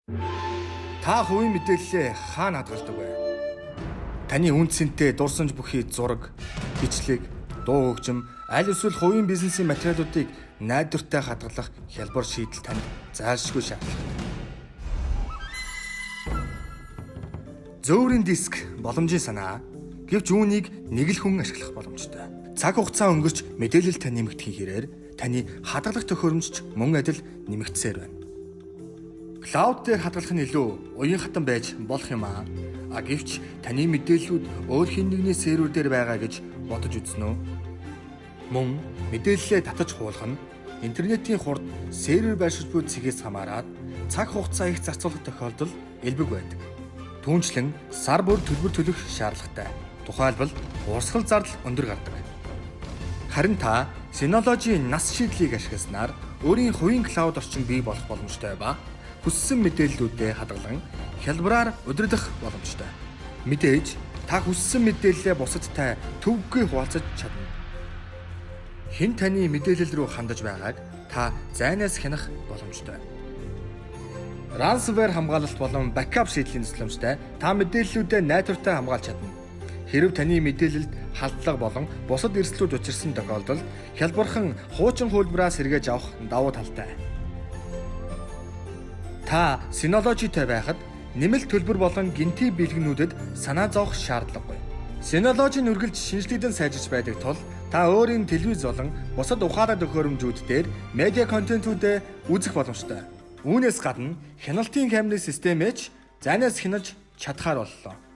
Та хувийн мэдээллээ хаана хадгалдаг вэ? Таны үнцэнтэй дурсамж бүхий зураг, бичлэг, дуу хөгжим, аль эсвэл хувийн бизнесийн материалуудыг найдвартай хадгалах хялбар шийдэл танд зайлшгүй шаардлага. Зөөврийн диск боломжийн санаа гэвч үүнийг нэг л хүн ашиглах боломжтой. Цаг хугацаа өнгөрч мэдээлэл тань нэмэгдэхийн хэрээр таны хадгалах төхөөрөмж мөн адил нэмэгдсээр байна. Клауд дээр хадгалах нь илүү уян хатан байж болох юм аа. Гэвч таны мэдээллүүд өөр хэн нэгний сервер дээр байгаа гэж бодож үзнэ үү? Мөн мэдээллээ татаж хуулах нь интернетийн хурд сервер байршиж буй цэгээс хамаарат цаг хугацаа их зарцуулах тохиолдол элбэг байдаг. Түүнчлэн сар бүр төлбөр төлөх шаардлагатай. Тухайлбал урсгал зардал өндөр гардаг. Харин та Synology нас шийдлийг ашигласнаар өөрийн хувийн клауд орчин бий болох боломжтой ба хүссэн мэдээллүүдээ хадгалан хялбараар удирдах боломжтой. Мэдээж та хүссэн мэдээллээ бусадтай төвөггүй хуваалцаж чадна. Хэн таны мэдээлэл рүү хандаж байгааг та зайнаас хянах боломжтой. Ransomware хамгаалалт болон backup шийдлийн тусламжтай та мэдээллүүдээ найдвартай хамгаалж чадна. Хэрэв таны мэдээлэлд халдлага болон бусад эрсдлүүд учирсан тохиолдолд хялбархан хуучин хөлбөрөөс сэргээж авах давуу талтай. Та Synology-тэй байхад нэмэлт төлбөр болон гинти бэлгэнүүдэд санаа зовох шаардлагагүй. Synology-н үргэлж шинжилгээдэн сайжирч байдаг тул та өөрийн телевиз болон бусад ухаалаг төхөөрөмжүүд дээр медиа контентүүдээ үзэх боломжтой. Үүнээс гадна хяналтын камерын системээч зайнаас хянаж чадхаар боллоо.